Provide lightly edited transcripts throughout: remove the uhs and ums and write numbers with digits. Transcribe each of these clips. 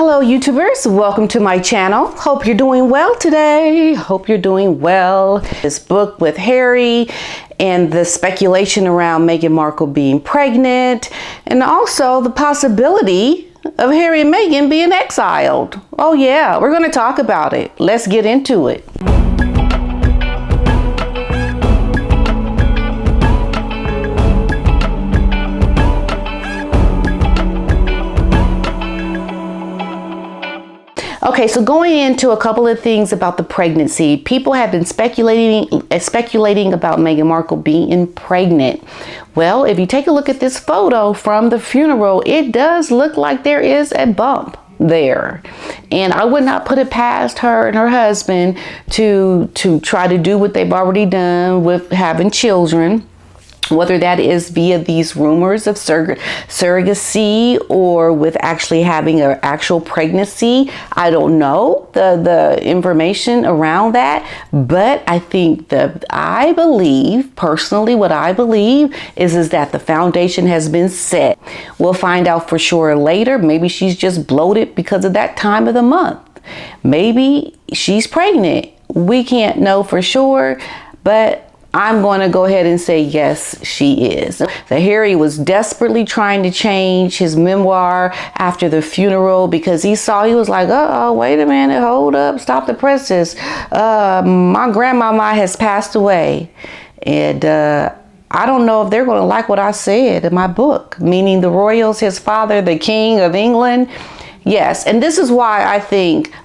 Hello YouTubers, welcome to my channel. Hope you're doing well today. Hope you're doing well. This book with Harry and the speculation around Meghan Markle being pregnant, and also the possibility of Harry and Meghan being exiled. Oh yeah, we're going to talk about it. Let's get into it. Okay, so going into a couple of things about the pregnancy, people have been speculating about Meghan Markle being pregnant. Well, if you take a look at this photo from the funeral, it does look like there is a bump there, and I would not put it past her and her husband to try to do what they've already done with having children. Whether that is via these rumors of surrogacy or with actually having an actual pregnancy, I don't know the information around that. But I think I believe personally, what I believe is that the foundation has been set. We'll find out for sure later. Maybe she's just bloated because of that time of the month. Maybe she's pregnant. We can't know for sure, but I'm going to go ahead and say yes, she is. So Harry was desperately trying to change his memoir after the funeral because he was like, oh, wait a minute, hold up, stop the presses. My grandmama has passed away, and I don't know if they're going to like what I said in my book, meaning the royals, his father, the King of England. Yes, and this is why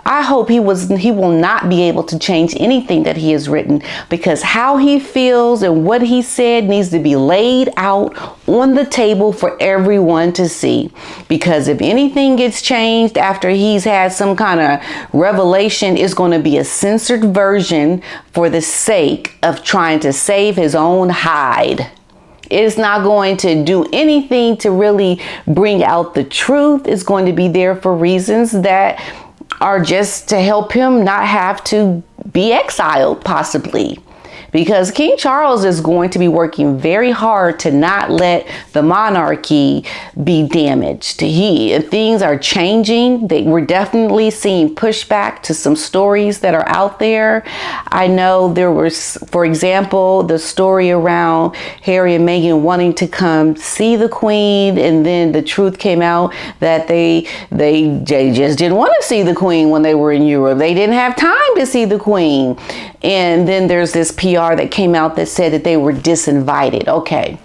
I hope he will not be able to change anything that he has written, because how he feels and what he said needs to be laid out on the table for everyone to see. Because if anything gets changed after he's had some kind of revelation, it's going to be a censored version for the sake of trying to save his own hide. It's not going to do anything to really bring out the truth. It's going to be there for reasons that are just to help him not have to be exiled, possibly. Because King Charles is going to be working very hard to not let the monarchy be damaged. Things are changing. We're definitely seeing pushback to some stories that are out there. I know there was, for example, the story around Harry and Meghan wanting to come see the Queen, and then the truth came out that they just didn't want to see the Queen when they were in Europe. They didn't have time to see the Queen. And then there's this PR that came out that said that they were disinvited. Okay,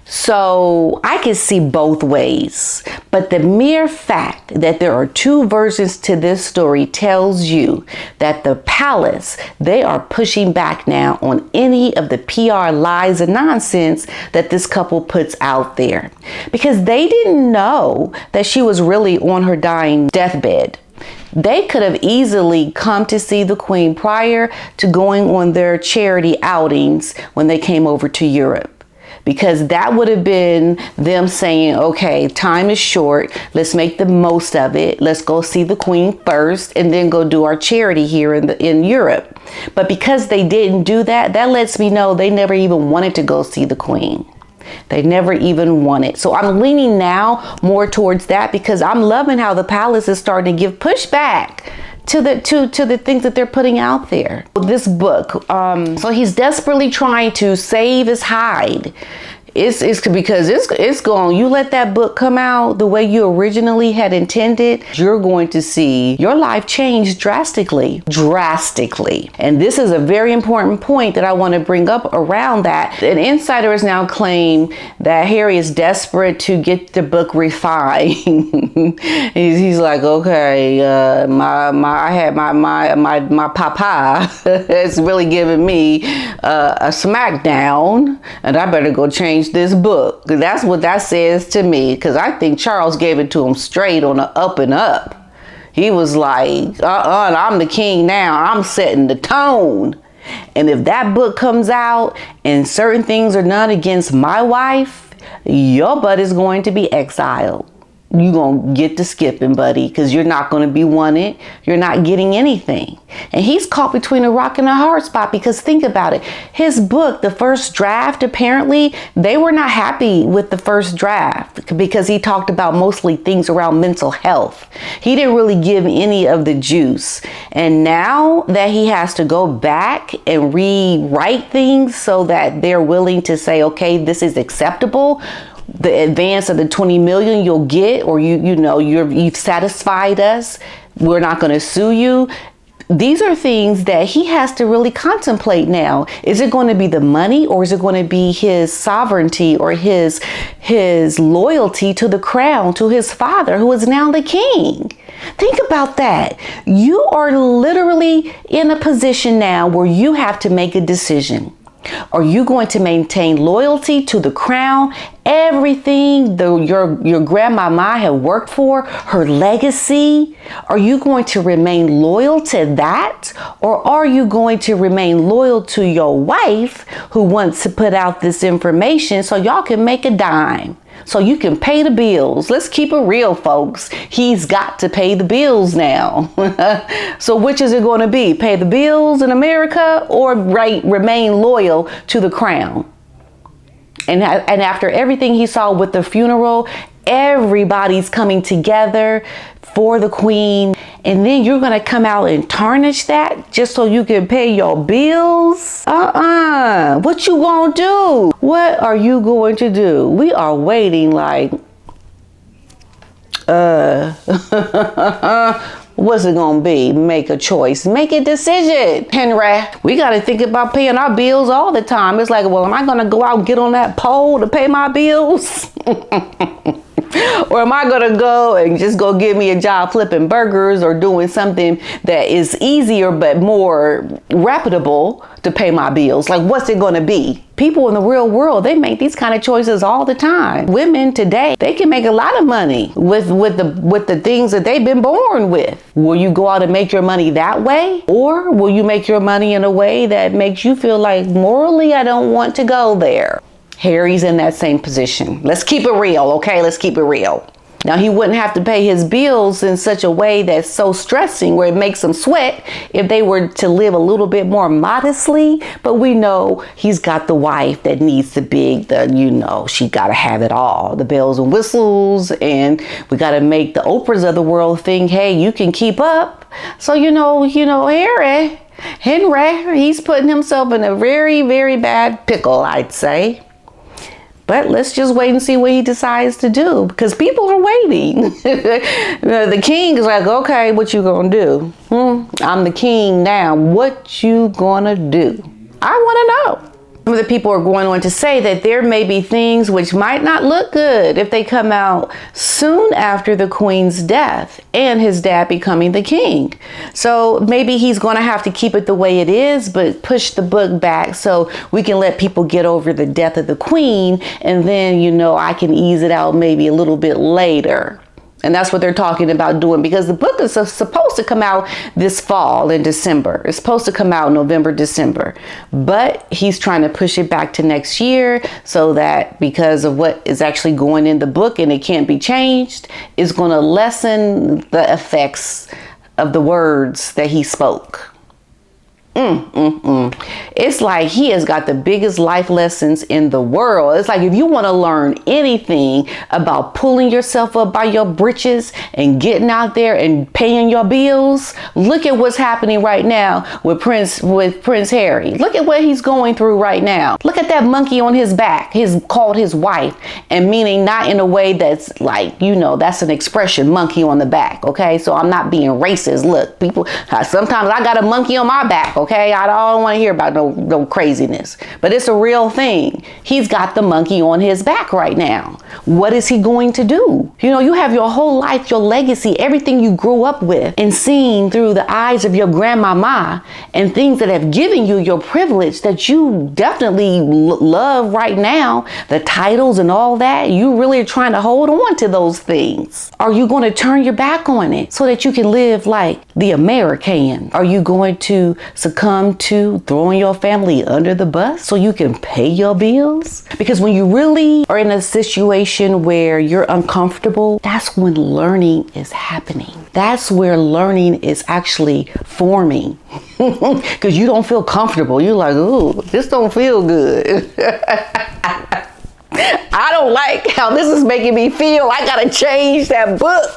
so I can see both ways, but the mere fact that there are two versions to this story tells you that the palace, they are pushing back now on any of the PR lies and nonsense that this couple puts out there, because they didn't know that she was really on her dying deathbed. They could have easily come to see the Queen prior to going on their charity outings when they came over to Europe, because that would have been them saying, okay, time is short. Let's make the most of it. Let's go see the Queen first and then go do our charity here in Europe. But because they didn't do that, that lets me know they never even wanted to go see the Queen. They never even wanted. So I'm leaning now more towards that, because I'm loving how the palace is starting to give pushback to the things that they're putting out there. This book, so he's desperately trying to save his hide. It's because it's going, you let that book come out the way you originally had intended, you're going to see your life change drastically. And this is a very important point that I want to bring up around that. An insider has now claimed that Harry is desperate to get the book refined. he's like, okay, my papa is really giving me a smackdown, and I better go change this book. That's what that says to me, because I think Charles gave it to him straight on the up and up. He was like, I'm the king now. I'm setting the tone. And if that book comes out and certain things are done against my wife, your butt is going to be exiled. you're going to get to skipping, buddy, because you're not going to be wanted. You're not getting anything. And he's caught between a rock and a hard spot, because think about it. His book, the first draft, apparently they were not happy with the first draft because he talked about mostly things around mental health. He didn't really give any of the juice. And now that he has to go back and rewrite things so that they're willing to say, okay, this is acceptable, the advance of the 20 million you'll get, or you've satisfied us, we're not going to sue you. These are things that he has to really contemplate now. Is it going to be the money, or is it going to be his sovereignty, or his loyalty to the crown, to his father, who is now the king? Think about that. You are literally in a position now where you have to make a decision. Are you going to maintain loyalty to the crown, everything your grandmama had worked for, her legacy? Are you going to remain loyal to that? Or are you going to remain loyal to your wife, who wants to put out this information so y'all can make a dime, so you can pay the bills? Let's keep it real, folks. He's got to pay the bills now. So which is it going to be? Pay the bills in America, or remain loyal to the crown? And after everything he saw with the funeral, everybody's coming together for the queen. And then you're going to come out and tarnish that just so you can pay your bills? What you going to do? What are you going to do? We are waiting like, what's it gonna be? Make a choice. Make a decision, Henry. We got to think about paying our bills all the time. It's like, well, am I gonna go out and get on that pole to pay my bills? Or am I gonna go and just go get me a job flipping burgers, or doing something that is easier but more reputable to pay my bills? Like, what's it gonna be? People in the real world, they make these kind of choices all the time. Women today, they can make a lot of money with the things that they've been born with. Will you go out and make your money that way? Or will you make your money in a way that makes you feel like, morally, I don't want to go there? Harry's in that same position. Let's keep it real, okay? Let's keep it real. Now, he wouldn't have to pay his bills in such a way that's so stressing where it makes him sweat if they were to live a little bit more modestly. But we know he's got the wife that needs the big, she got to have it all, the bells and whistles. And we got to make the Oprahs of the world think, hey, you can keep up. So, Henry, he's putting himself in a very, very bad pickle, I'd say. But let's just wait and see what he decides to do, because people are waiting. The king is like, okay, what you gonna do? I'm the king now. What you gonna do? I want to know. Some of the people are going on to say that there may be things which might not look good if they come out soon after the queen's death and his dad becoming the king. So maybe he's going to have to keep it the way it is, but push the book back so we can let people get over the death of the queen. And then, I can ease it out maybe a little bit later. And that's what they're talking about doing, because the book is supposed to come out this fall in December. It's supposed to come out November, December. But he's trying to push it back to next year so that, because of what is actually going in the book and it can't be changed, it's going to lessen the effects of the words that he spoke. It's like he has got the biggest life lessons in the world. It's like, if you want to learn anything about pulling yourself up by your britches and getting out there and paying your bills, look at what's happening right now with Prince Harry. Look at what he's going through right now. Look at that monkey on his back. He's called his wife, and meaning not in a way that's like, that's an expression, monkey on the back. Okay, so I'm not being racist. Look, people, sometimes I got a monkey on my back. Okay, I don't want to hear about no craziness, but it's a real thing. He's got the monkey on his back right now. What is he going to do? You have your whole life, your legacy, everything you grew up with and seen through the eyes of your grandmama, and things that have given you your privilege that you definitely love right now, the titles and all that. You really are trying to hold on to those things. Are you going to turn your back on it so that you can live like the American? Are you going to succumb to throwing your family under the bus so you can pay your bills? Because when you really are in a situation where you're uncomfortable, that's when learning is happening. That's where learning is actually forming. Because you don't feel comfortable. You're like, ooh, this don't feel good. I don't like how this is making me feel. I gotta change that book.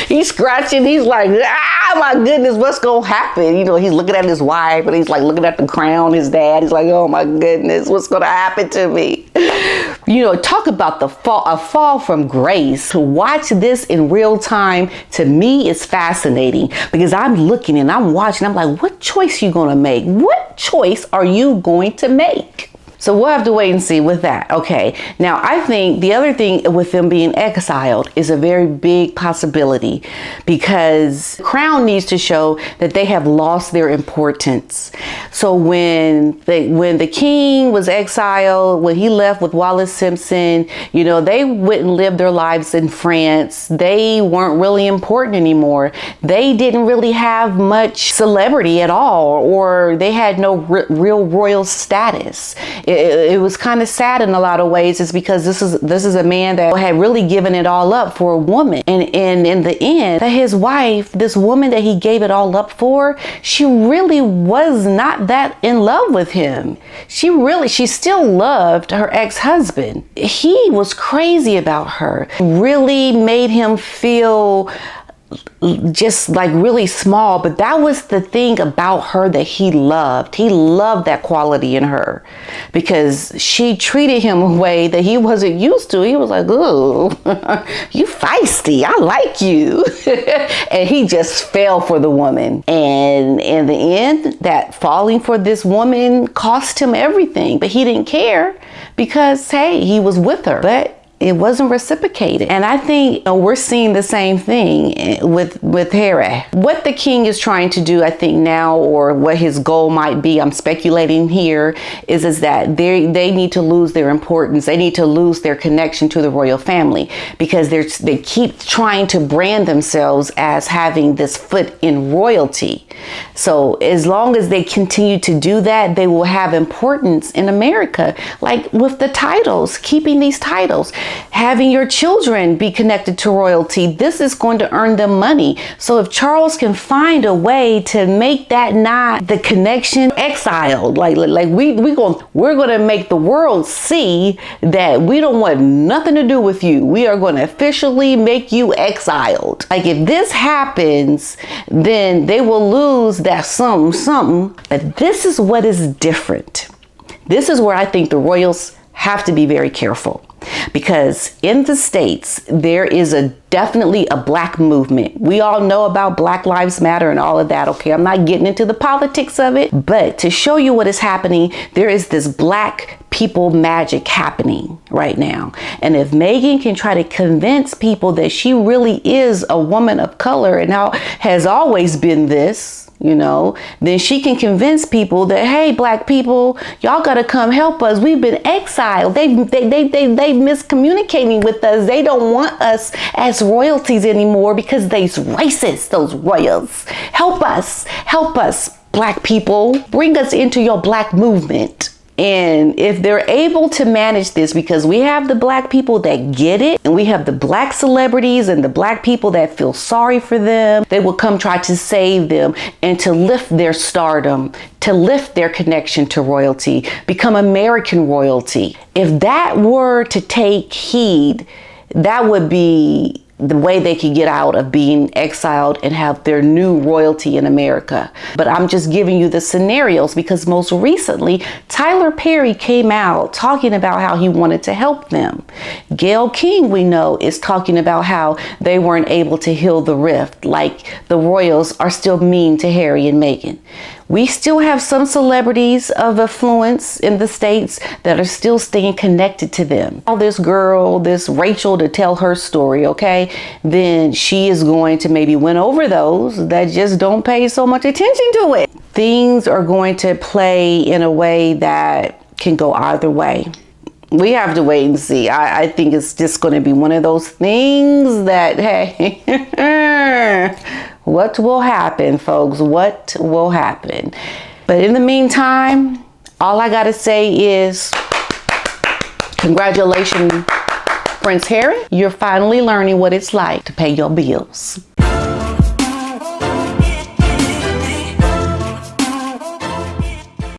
He's scratching. He's like, my goodness, what's gonna happen? You know, he's looking at his wife and he's like looking at the crown, his dad. He's like, oh my goodness, what's gonna happen to me? You know, talk about a fall from grace. To watch this in real time, to me, is fascinating because I'm looking and I'm watching. I'm like, what choice are you gonna make? What choice are you going to make? So we'll have to wait and see with that. Okay. Now, I think the other thing with them being exiled is a very big possibility because Crown needs to show that they have lost their importance. So when the king was exiled, when he left with Wallis Simpson, you know, they wouldn't live their lives in France. They weren't really important anymore. They didn't really have much celebrity at all, or they had no real royal status. It was kind of sad in a lot of ways. It's because this is a man that had really given it all up for a woman. And in the end, that his wife, this woman that he gave it all up for, she really was not that in love with him. She still loved her ex-husband. He was crazy about her. Really made him feel just like really small, but that was the thing about her that he loved. He loved that quality in her because she treated him a way that he wasn't used to. He was like, "Ooh, you feisty. I like you." And he just fell for the woman. And in the end, that falling for this woman cost him everything, but he didn't care because, hey, he was with her. But it wasn't reciprocated. And I think we're seeing the same thing with Harry. What the king is trying to do, I think now, or what his goal might be, I'm speculating here, is that they need to lose their importance. They need to lose their connection to the royal family because they keep trying to brand themselves as having this foot in royalty. So as long as they continue to do that, they will have importance in America, like with the titles, keeping these titles. Having your children be connected to royalty, this is going to earn them money. So if Charles can find a way to make that not the connection exiled, like we're going to make the world see that we don't want nothing to do with you. We are going to officially make you exiled. Like if this happens, then they will lose that something. But this is what is different. This is where I think the royals have to be very careful. Because in the States, there is definitely a black movement. We all know about Black Lives Matter and all of that. Okay, I'm not getting into the politics of it, but to show you what is happening, there is this black people magic happening right now. And if Meghan can try to convince people that she really is a woman of color and now has always been this, you know, then she can convince people that, hey, black people, y'all got to come help us. We've been exiled. They miscommunicating with us. They don't want us as royalties anymore because they's racist, those royals. Help us, black people. Bring us into your black movement. And if they're able to manage this, because we have the black people that get it, and we have the black celebrities and the black people that feel sorry for them, they will come try to save them and to lift their stardom, to lift their connection to royalty, become American royalty. If that were to take heed, that would be the way they could get out of being exiled and have their new royalty in America. But I'm just giving you the scenarios because most recently, Tyler Perry came out talking about how he wanted to help them. Gayle King, we know, is talking about how they weren't able to heal the rift, like the royals are still mean to Harry and Meghan. We still have some celebrities of affluence in the States that are still staying connected to them. This girl, this Rachel, to tell her story, okay, then she is going to maybe win over those that just don't pay so much attention to it. Things are going to play in a way that can go either way. We have to wait and see. I think it's just going to be one of those things that, hey, What will happen, folks? What will happen? But in the meantime, all I gotta say is congratulations, Prince Harry. You're finally learning what it's like to pay your bills.